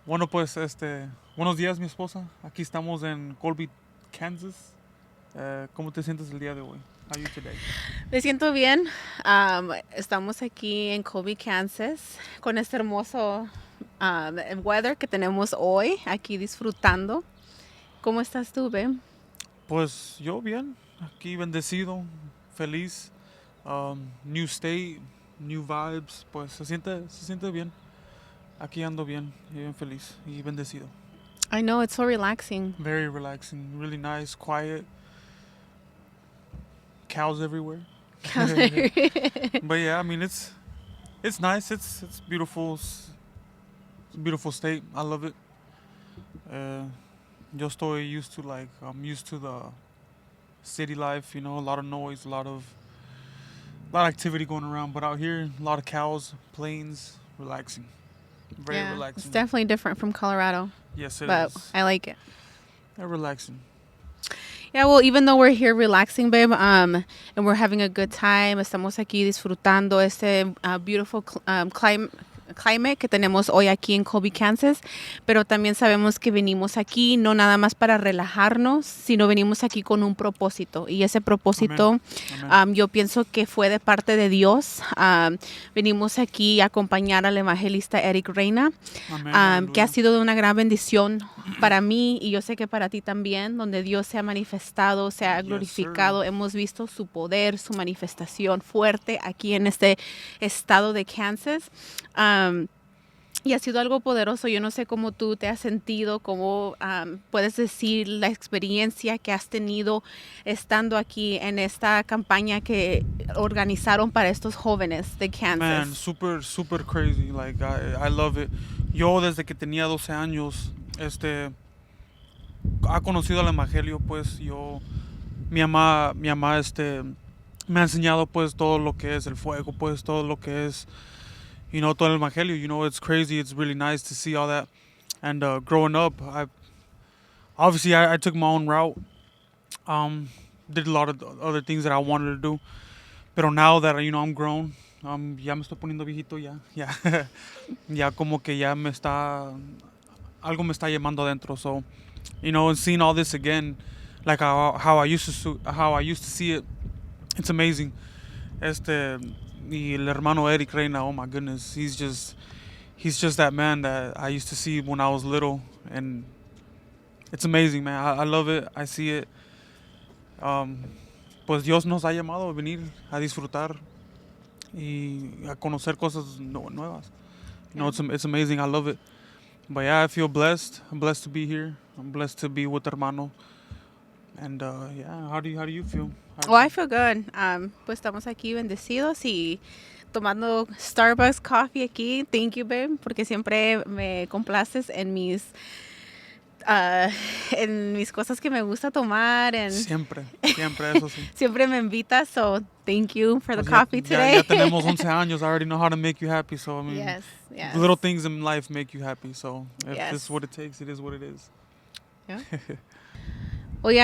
Bueno, pues, buenos días, mi esposa. Aquí estamos en Colby, Kansas. ¿Cómo te sientes el día de hoy? How are you today? Me siento bien. Estamos aquí en Colby, Kansas, con este hermoso weather que tenemos hoy, aquí disfrutando. ¿Cómo estás tú, Ben? Pues yo bien, aquí bendecido, feliz. New state, new vibes. Pues se siente bien. Aquí ando bien, bien feliz y bendecido. I know, it's so relaxing. Very relaxing, really nice, quiet. Cows everywhere. But yeah, I mean it's nice. It's beautiful. It's a beautiful state. I love it. Uh, yo estoy used to I'm used to the city life. A lot of noise, a lot of activity going around. But out here, a lot of cows, plains, relaxing, very Yeah, it's relaxing. definitely different from Colorado, Yes, it but is. I like it. Relaxing. Yeah, well, even though we're here relaxing, babe, and we're having a good time, estamos aquí disfrutando este beautiful climate que tenemos hoy aquí en Colby, Kansas, pero también sabemos que venimos aquí no nada más para relajarnos, sino venimos aquí con un propósito. Y ese propósito, Amen. yo pienso que fue de parte de Dios. Venimos aquí a acompañar al evangelista Eric Reina, Amen. que ha Hallelujah. sido de una gran bendición para mí y yo sé que para ti también, donde Dios se ha manifestado, se ha Yes, sir. glorificado. Hemos visto su poder, su manifestación fuerte aquí en este estado de Kansas. Y ha sido algo poderoso. Yo no sé cómo tú te has sentido, cómo puedes decir la experiencia que has tenido estando aquí en esta campaña que organizaron para estos jóvenes de Kansas. Man, super, super crazy. Like, I love it. Yo desde que tenía 12 años, ha conocido el evangelio, pues mi mamá, me ha enseñado pues todo lo que es el fuego, pues todo lo que es, todo el evangelio. It's crazy. It's really nice to see all that. And growing up, I took my own route. Did a lot of other things that I wanted to do. Pero now that I'm grown, ya me estoy poniendo viejito ya, ya como que algo me está llamando adentro. So, and seeing all this again, like how I used to see it, it's amazing. Y el hermano Eric Reina, oh my goodness, he's just that man that I used to see when I was little, and it's amazing, man. I love it. I see it. Pues Dios nos ha llamado a venir a disfrutar y a conocer cosas nuevas. It's amazing. I love it. But yeah, I feel blessed. I'm blessed to be here. I'm blessed to be with hermano. And yeah, how do you feel? Oh, I feel good. Pues estamos aquí bendecidos y tomando Starbucks coffee aquí. Thank you, babe, porque siempre me complaces en mis cosas que me gusta tomar. Siempre, eso sí. Siempre me invitas, so thank you for the Pues coffee today. Ya tenemos 11 años. I already know how to make you happy. So, I mean, Yes. little things in life make you happy. So, if Yes. this is what it takes, it is what it is. Yeah. Oye,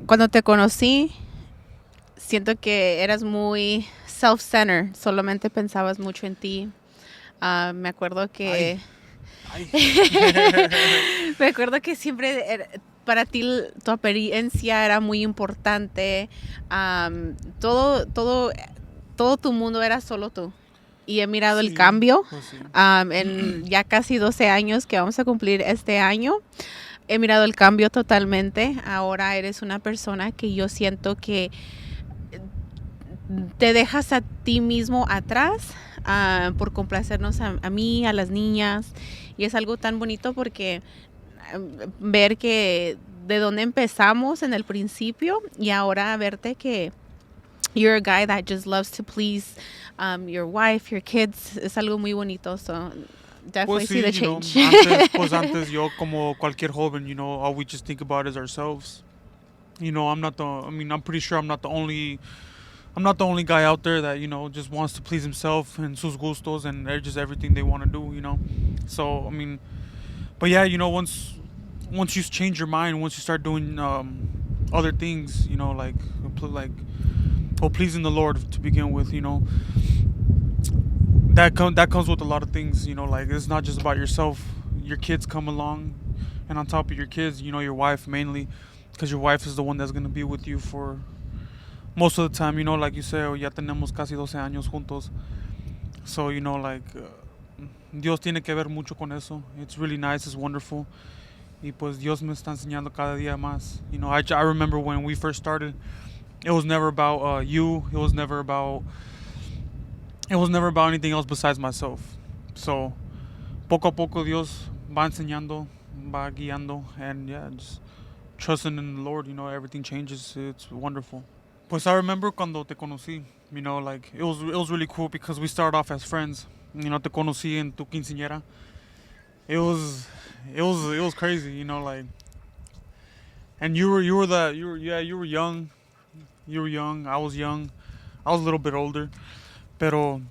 cuando te conocí, siento que eras muy self-centered, solamente pensabas mucho en ti. Me acuerdo que... Ay. Me acuerdo que siempre para ti tu apariencia era muy importante. Todo tu mundo era solo tú. Y he mirado el cambio pues sí. en ya casi 12 años que vamos a cumplir este año. He mirado el cambio totalmente. Ahora eres una persona que yo siento que te dejas a ti mismo atrás por complacernos a mí, a las niñas. Y es algo tan bonito porque ver que de dónde empezamos en el principio y ahora verte que you're a guy that just loves to please your wife, your kids, es algo muy bonito. So definitely Pues see the sí, change. antes yo como cualquier joven, all we just think about is ourselves. I'm pretty sure I'm not the only guy out there that, just wants to please himself and sus gustos and they're just everything they want to do. So, I mean, but yeah, once you change your mind, once you start doing other things, like pleasing the Lord to begin with, that comes with a lot of things, like it's not just about yourself. your kids come along, and on top of your kids, your wife mainly, because your wife is the one that's gonna be with you for most of the time. Like you say, ya tenemos casi 12 años juntos. So like Dios tiene que ver mucho con eso. It's really nice. It's wonderful. Y pues Dios me está enseñando cada día más. I remember when we first started, it was never about you. It was never about anything else besides myself. So poco a poco Dios va enseñando, va guiando, and yeah, just trusting in the Lord. Everything changes. It's wonderful. Pues I remember cuando te conocí. Like it was really cool because we started off as friends. Te conocí en tu quinceañera. It was crazy. Like, and you were young. You were young. I was young. I was a little bit older, pero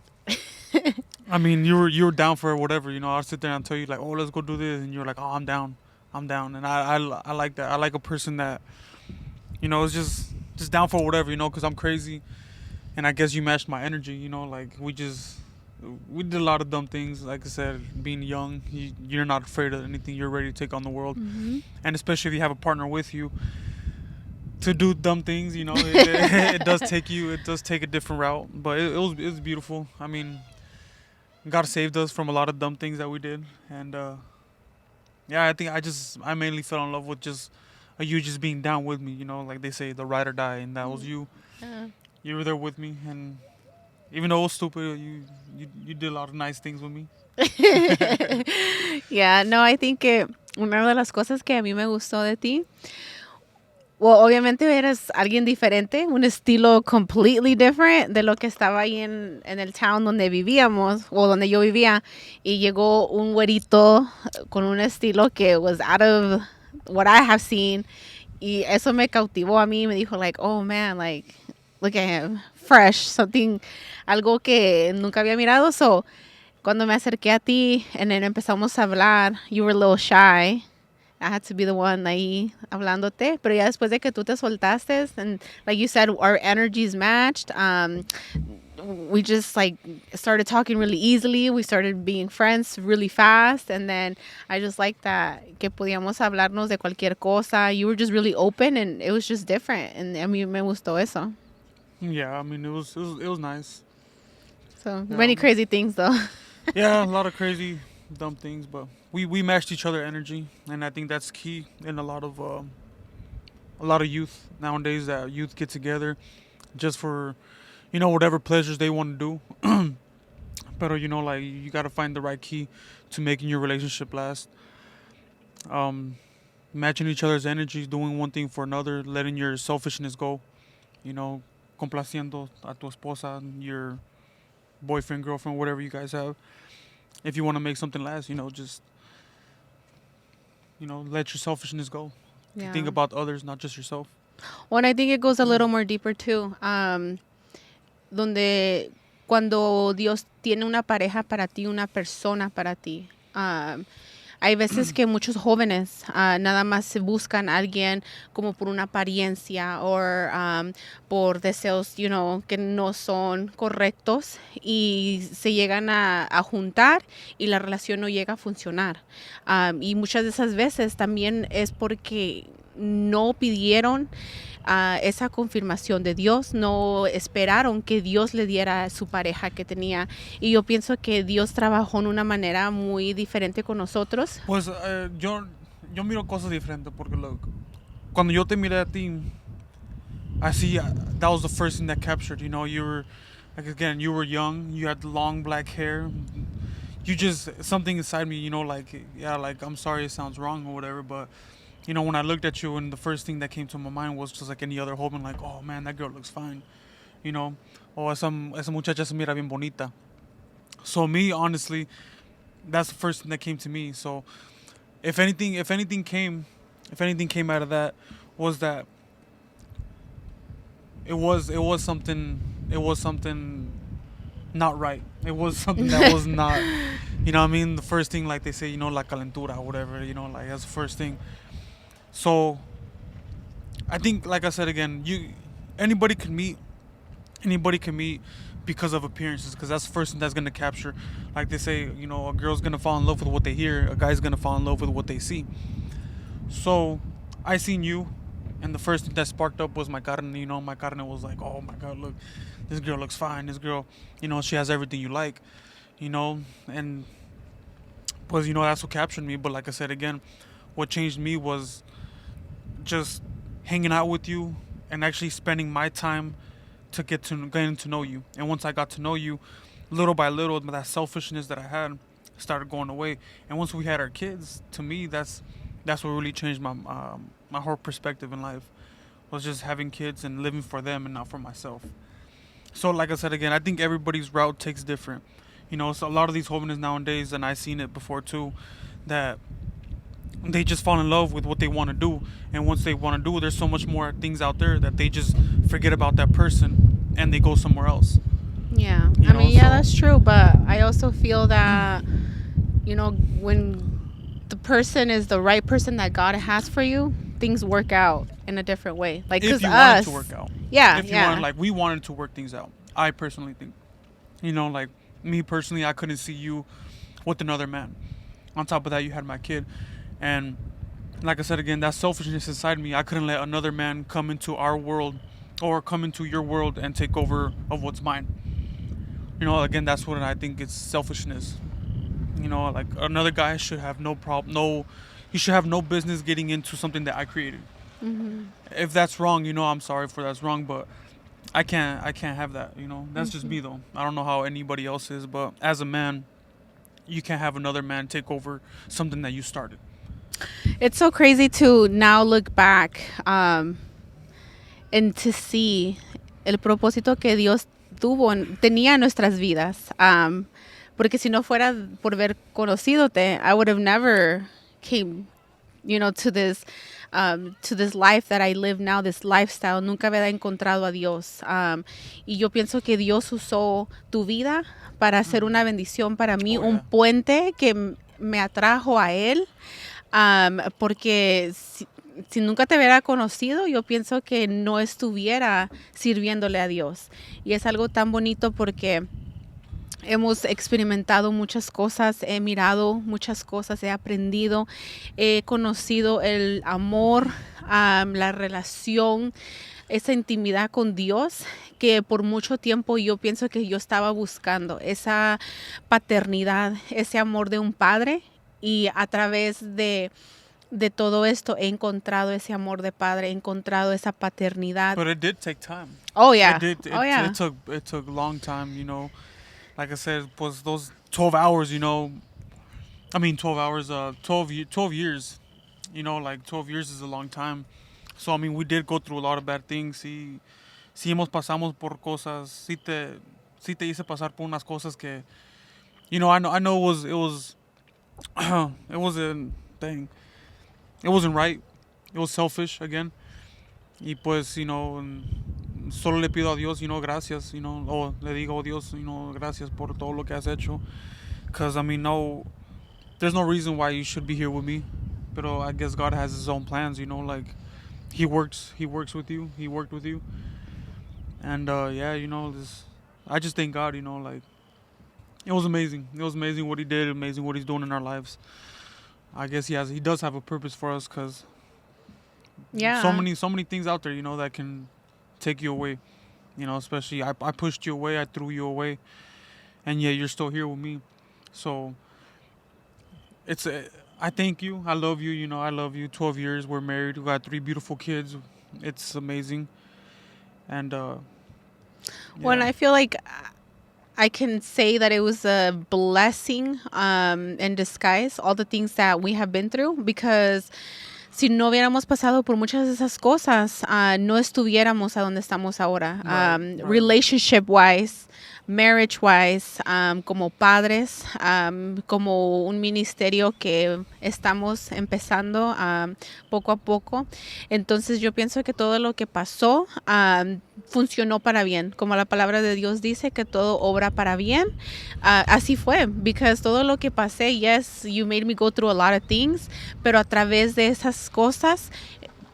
I mean, you were down for whatever. I'll sit there and tell you like, oh, let's go do this, and you're like, oh, I'm down, and I like that. I like a person that is just down for whatever, because I'm crazy, and I guess you matched my energy. Like we did a lot of dumb things. Like I said, being young, you're not afraid of anything. You're ready to take on the world, and especially if you have a partner with you to do dumb things. It does take a different route, but it was beautiful. I mean, God saved us from a lot of dumb things that we did, and yeah, I think I mainly fell in love with just you just being down with me. Like they say, the ride or die, and that was you. You were there with me, and even though it was stupid, you did a lot of nice things with me. Yeah, no, I think que una de las cosas que a mí me gustó de ti, well, obviamente eres alguien diferente, un estilo completely different de lo que estaba ahí en el town donde vivíamos o donde yo vivía, y llegó un güerito con un estilo que was out of what I have seen, y eso me cautivó a mí. Me dijo like, oh man, like look at him, fresh, algo que nunca había mirado. So cuando me acerqué a ti and then empezamos a hablar, you were a little shy. I had to be the one ahí hablándote, pero ya después de que tú te soltaste, and like you said, our energies matched. We just like started talking really easily. We started being friends really fast, and then I just liked that que podíamos hablarnos de cualquier cosa. You were just really open, and it was just different, and a mí me gustó eso. Yeah, I mean it was nice. So many crazy things though. Yeah, a lot of crazy dumb things, but we matched each other energy, and I think that's key in a lot of youth nowadays. That youth get together just for whatever pleasures they want to do. But like you gotta find the right key to making your relationship last. Matching each other's energies, doing one thing for another, letting your selfishness go. Complaciendo a tu esposa, your boyfriend, girlfriend, whatever you guys have. If you want to make something last, just let your selfishness go. Yeah. Think about others, not just yourself. Well, and I think it goes a little more deeper too. Donde cuando Dios tiene una pareja para ti, una persona para ti. Hay veces que muchos jóvenes nada más se buscan a alguien como por una apariencia o por deseos, que no son correctos, y se llegan a juntar y la relación no llega a funcionar. Y muchas de esas veces también es porque no pidieron esa confirmación de Dios, no esperaron que Dios le diera a su pareja que tenía. Y yo pienso que Dios trabajó en una manera muy diferente con nosotros. Pues yo miro cosas diferentes porque cuando yo te miré a ti, I see that was the first thing that captured. You were you were young, you had long black hair. You just something inside me, like I'm sorry it sounds wrong or whatever, but when I looked at you, and the first thing that came to my mind was just like any other woman, like, oh man, that girl looks fine, oh esa muchacha se mira bien bonita. So me, honestly, that's the first thing that came to me. So if anything came out of that, was that it was something not right. It was something that was not, what I mean? The first thing, like they say, la calentura or whatever, like that's the first thing. So I think, like I said again, anybody can meet because of appearances, because that's the first thing that's going to capture. Like they say, you know, a girl's going to fall in love with what they hear, a guy's going to fall in love with what they see. So I seen you, and the first thing that sparked up was my carne. You know, my carne was like, oh my God, look, this girl looks fine. This girl, you know, she has everything you like, you know, and pues, you know, that's what captured me. But like I said again, what changed me was just hanging out with you and actually spending my time to getting to know you. And once I got to know you, little by little, that selfishness that I had started going away. And once we had our kids, to me, that's what really changed my whole perspective in life. Was just having kids and living for them and not for myself. So like I said again, I think everybody's route takes different. You know, so a lot of these jóvenes nowadays, and I've seen it before too, that they just fall in love with what they want to do, and once they want to do, there's so much more things out there that they just forget about that person and they go somewhere else. Yeah, You I know, mean, yeah, so- that's true, but I also feel that, you know, when the person is the right person that God has for you, things work out in a different way. Like, if because you want us, it to work out. yeah, If you yeah. want, like we wanted to work things out. I personally think, you know, like me personally, I couldn't see you with another man. On top of that, you had my kid, and like I said again, that selfishness inside me, I couldn't let another man come into our world or come into your world and take over of what's mine. You know, again, that's what I think it's selfishness. You know, like another guy should have no problem, he should have no business getting into something that I created. If that's wrong, you know, I'm sorry for that's wrong, but I can't have that. You know, that's just me though. I don't know how anybody else is, but as a man, you can't have another man take over something that you started. It's so crazy to now look back and to see el propósito que Dios tenía en nuestras vidas. Porque si no fuera por haber conocidote, I would have never came, you know, to this life that I live now, this lifestyle. Nunca hubiera encontrado a Dios. Y yo pienso que Dios usó tu vida para hacer una bendición para mí, Oh, un yeah. puente que me atrajo a Él. Porque si nunca te hubiera conocido, yo pienso que no estuviera sirviéndole a Dios. Y es algo tan bonito porque hemos experimentado muchas cosas, he mirado muchas cosas, he aprendido, he conocido el amor, la relación, esa intimidad con Dios que por mucho tiempo yo pienso que yo estaba buscando, esa paternidad, ese amor de un padre, y a través de todo esto he encontrado ese amor de padre, he encontrado esa paternidad. But it did take time. Oh yeah. It took a long time, you know. Like I said, was those 12 hours, you know. I mean, 12 hours, 12 years. You know, like 12 years is a long time. So, I mean, we did go through a lot of bad things. Sí pasamos por cosas. Sí te hice pasar por unas cosas que, you know, I know it was, it wasn't, dang. It wasn't right. It was selfish, again. Y pues, you know, solo le pido a Dios, you know, gracias, you know, o le digo, oh Dios, you know, gracias por todo lo que has hecho. Because, I mean, there's no reason why you should be here with me. Pero I guess God has his own plans, you know, like, he works with you, he worked with you. And, yeah, you know, I just thank God, you know, like, it was amazing. It was amazing what he did, amazing what he's doing in our lives. I guess he does have a purpose for us, because Yeah. so many things out there, you know, that can take you away. You know, especially I pushed you away, I threw you away, and yet you're still here with me. So I thank you. I love you. You know, I love you. 12 years, we're married. We got 3 beautiful kids. It's amazing. And Well, and I feel like I can say that it was a blessing in disguise, all the things that we have been through, because si no hubiéramos pasado por muchas de esas cosas, no estuviéramos a donde estamos ahora. Right. Relationship-wise, marriage-wise, como padres, como un ministerio que estamos empezando poco a poco. Entonces yo pienso que todo lo que pasó funcionó para bien. Como la palabra de Dios dice, que todo obra para bien. Así fue, because todo lo que pasé, yes, you made me go through a lot of things, pero a través de esas cosas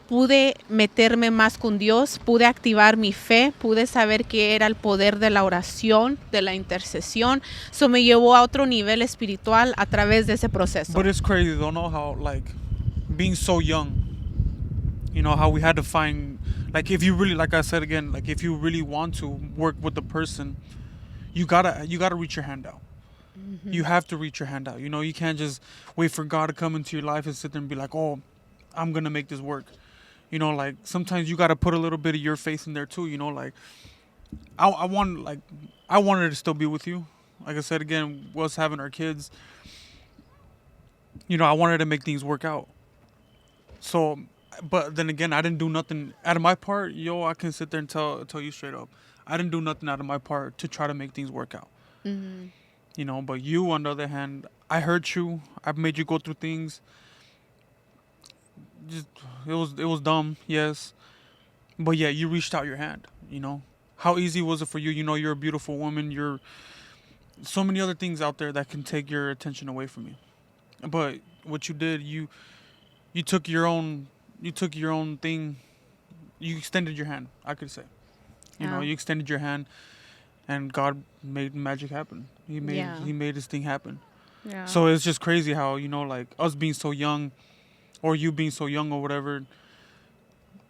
pude meterme más con Dios, pude activar mi fe, pude saber que era el poder de la oración, de la intercesión. Eso me llevó a otro nivel espiritual a través de ese proceso. But it's crazy, don't know how, like, being so young, you know, how we had to find, like, if you really, like I said again, like, if you really want to work with the person, you gotta reach your hand out. You have to reach your hand out. You know, you can't just wait for God to come into your life and sit there and be like, oh, I'm gonna make this work. You know, like, sometimes you gotta put a little bit of your faith in there too. You know, like, I wanted to still be with you. Like I said again, us having our kids, you know, I wanted to make things work out. So, but then again, I didn't do nothing out of my part. Yo, I can sit there and tell you straight up, I didn't do nothing out of my part to try to make things work out. You know, but you, on the other hand, I hurt you. I've made you go through things. Just, it was dumb, yes, but yeah, you reached out your hand. You know, how easy was it for you? You know, you're a beautiful woman. You're so many other things out there that can take your attention away from you. But what you did, you took your own thing. You extended your hand, I could say. You know, you extended your hand, and God made magic happen. He made this thing happen. Yeah. So it's just crazy how, you know, like, us being so young, or you being so young or whatever,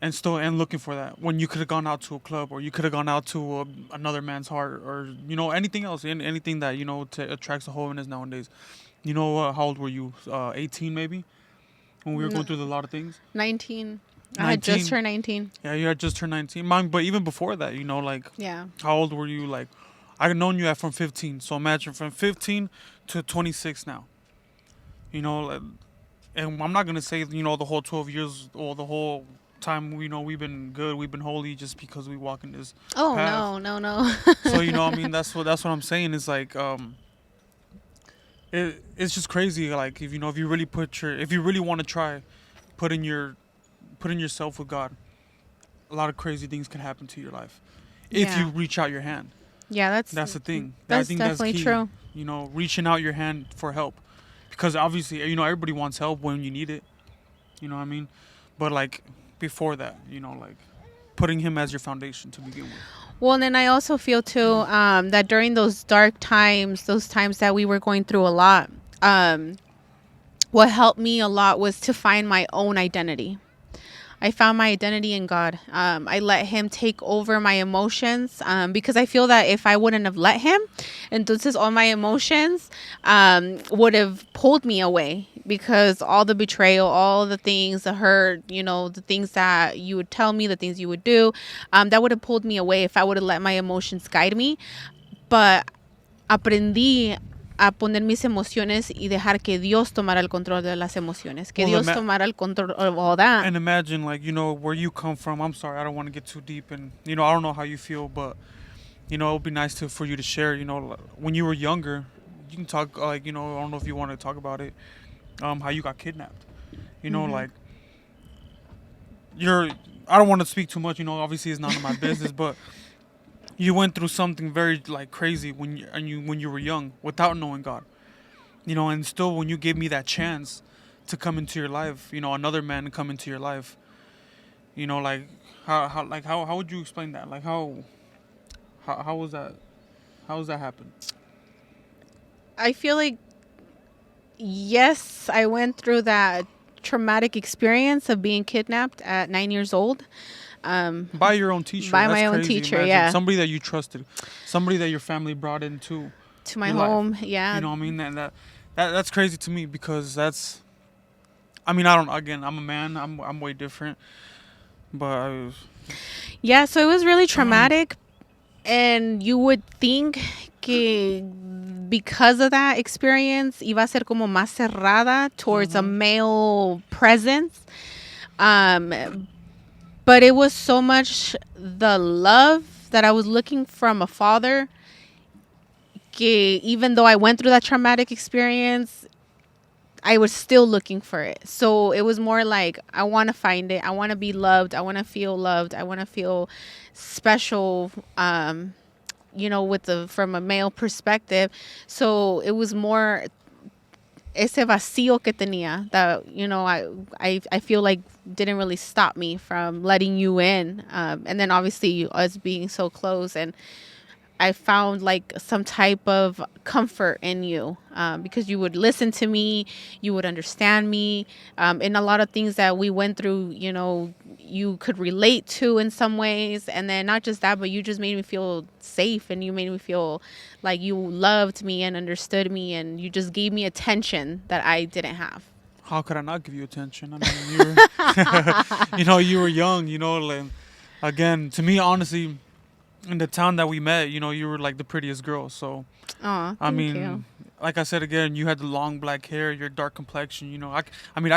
and looking for that when you could have gone out to a club, or you could have gone out to another man's heart, or, you know, anything else, anything that, you know, attracts the holiness nowadays. You know, how old were you? 18 maybe, when we were going through a lot of things. 19. I had just turned 19. Yeah, you had just turned 19. Mine, but even before that, you know, like, Yeah. how old were you? Like, I've known you at from 15. So imagine from 15 to 26 now. You know, like, and I'm not gonna say, you know, the whole 12 years or the whole time, you know, we've been good, we've been holy just because we walk in this path. No. So, you know, I mean, that's what I'm saying. Is like, it's just crazy. Like, if you really if you really want to try, putting yourself with God, a lot of crazy things can happen to your life if you reach out your hand. Yeah, That's the thing. That's I think definitely that's key. true. You know, reaching out your hand for help, because obviously, you know, everybody wants help when you need it. You know what I mean? But, like, before that, you know, like, putting Him as your foundation to begin with. Well, and then I also feel too that during those dark times, those times that we were going through a lot, what helped me a lot was to find my own identity. I found my identity in God. I let Him take over my emotions because I feel that if I wouldn't have let Him, entonces all my emotions would have pulled me away, because all the betrayal, all the things, the hurt, you know, the things that you would tell me, the things you would do, that would have pulled me away if I would have let my emotions guide me. But aprendí a poner mis emociones y dejar que Dios tomara el control de las emociones, que Dios tomara el control of all that. And imagine, like, you know, where you come from. I'm sorry, I don't want to get too deep, and, you know, I don't know how you feel, but, you know, it would be nice for you to share. You know, when you were younger, you can talk, like, you know, I don't know if you want to talk about it, how you got kidnapped. You know, like, I don't want to speak too much. You know, obviously it's none of my business, but you went through something very, like, crazy when you were young without knowing God. You know, and still when you gave me that chance to come into your life, you know, another man to come into your life. You know, like, how would you explain that? Like, how was that? How does that happen? I feel like, yes, I went through that traumatic experience of being kidnapped at 9 years old. By your own teacher. By That's my own crazy. teacher, Imagine yeah. somebody that you trusted, somebody that your family brought into To my your life. home, yeah. You know what I mean? And that's crazy to me, because that's, I mean, I'm a man. I'm way different. But yeah, so it was really traumatic, and you would think que because of that experience iba a ser como más cerrada towards a male presence. But it was so much the love that I was looking from a father, que even though I went through that traumatic experience, I was still looking for it. So it was more like, I want to find it. I want to be loved. I want to feel loved. I want to feel special, you know, from a male perspective. So it was more ese vacío que tenía that, you know, I feel like didn't really stop me from letting you in. And then obviously us being so close, and I found like some type of comfort in you, because you would listen to me, you would understand me, and a lot of things that we went through, you know, you could relate to in some ways. And then not just that, but you just made me feel safe, and you made me feel like you loved me and understood me, and you just gave me attention that I didn't have. How could I not give you attention? I mean, you were young, like, again, to me, honestly, in the town that we met, you were like the prettiest girl. So, Oh, I thank mean, you. like I said again, you had the long black hair, your dark complexion. I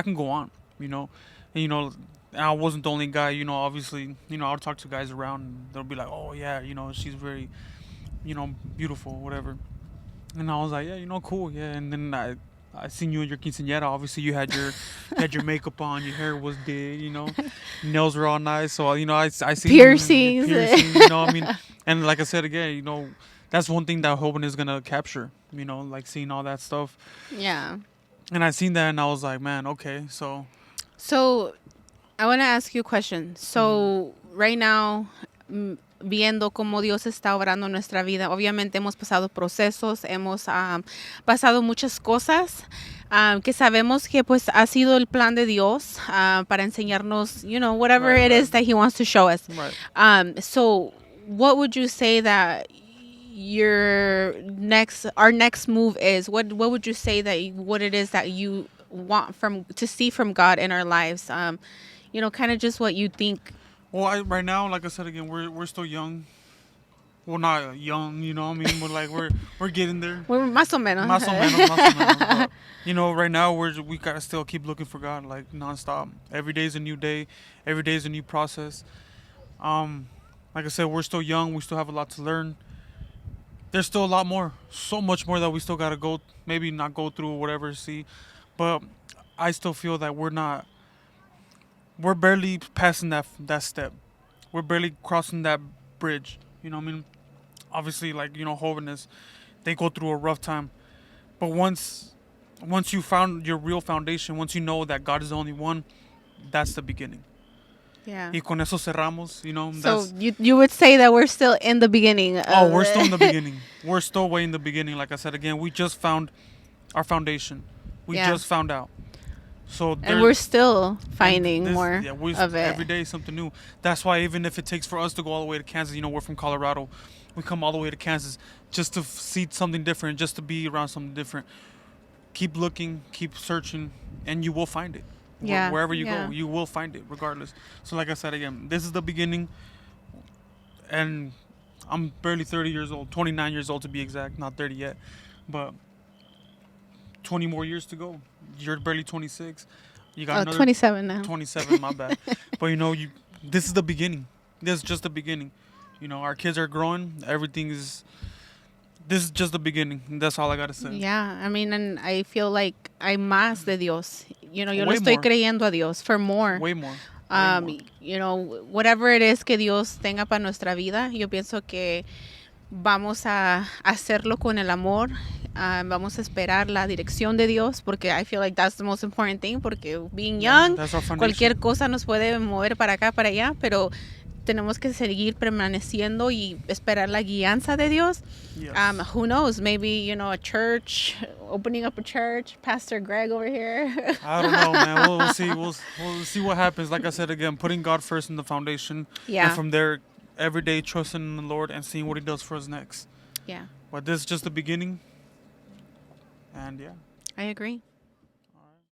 can go on. And I wasn't the only guy. Obviously, I would talk to guys around, and they'll be like, "Oh yeah, she's very, beautiful, whatever." And I was like, "Yeah, cool, yeah." And then I seen you in your quinceañera. Obviously, you had your makeup on, your hair was did, nails were all nice. So I seen Piercings. piercing. I mean, and like I said again, that's one thing that Hoban is gonna capture. Like seeing all that stuff. Yeah. And I seen that, and I was like, man, okay, so. So I want to ask you a question. So right now, viendo cómo Dios está obrando en nuestra vida, obviamente hemos pasado procesos, hemos pasado muchas cosas, que sabemos que pues ha sido el plan de Dios, para enseñarnos, whatever Right, it is right. that He wants to show us. Right. So what would you say that our next move is? What would you say that what it is that you want to see from God in our lives? Kind of just what you think. Well, right now, like I said again, we're still young. Well, not young, I mean, but like we're getting there. We're más o menos. Más o menos, más o menos. But, right now we gotta still keep looking for God, like nonstop. Every day is a new day. Every day is a new process. Like I said, we're still young. We still have a lot to learn. There's still a lot more, so much more that we still gotta go. Maybe not go through, whatever. See, but I still feel that we're barely passing that step. We're barely crossing that bridge. You know what I mean? Obviously, like, Holiness, they go through a rough time. But once you found your real foundation, once you know that God is the only one, that's the beginning. Yeah. Y con eso cerramos, So you would say that we're still in the beginning. we're still in the beginning. We're still way in the beginning. Like I said again, we just found our foundation. We just found out. So and we're still finding more of it. Every day something new. That's why even if it takes for us to go all the way to Kansas, we're from Colorado. We come all the way to Kansas just to see something different, just to be around something different. Keep looking, keep searching, and you will find it. Yeah. Wherever you go, you will find it regardless. So like I said again, this is the beginning. And I'm barely 30 years old, 29 years old to be exact, not 30 yet. But 20 more years to go. You're barely 26. You got another 27 now. 27, my bad. But this is the beginning. This is just the beginning. Our kids are growing. This is just the beginning. That's all I gotta say. Yeah, I mean, and I feel like hay más de Dios. Yo le Way estoy more. creyendo a Dios for more. Way more. Whatever it is que Dios tenga para nuestra vida, yo pienso que vamos a hacerlo con el amor. Vamos a esperar la dirección de Dios, porque I feel like that's the most important thing, porque being young, cualquier cosa nos puede mover para acá, para allá, pero tenemos que seguir permaneciendo y esperar la guianza de Dios. Yes. Who knows? Maybe, a church, opening up a church, Pastor Greg over here. I don't know, man. We'll see. We'll see what happens. Like I said again, putting God first in the foundation. Yeah. And from there, every day trusting in the Lord and seeing what He does for us next. Yeah. But this is just the beginning. And yeah. I agree.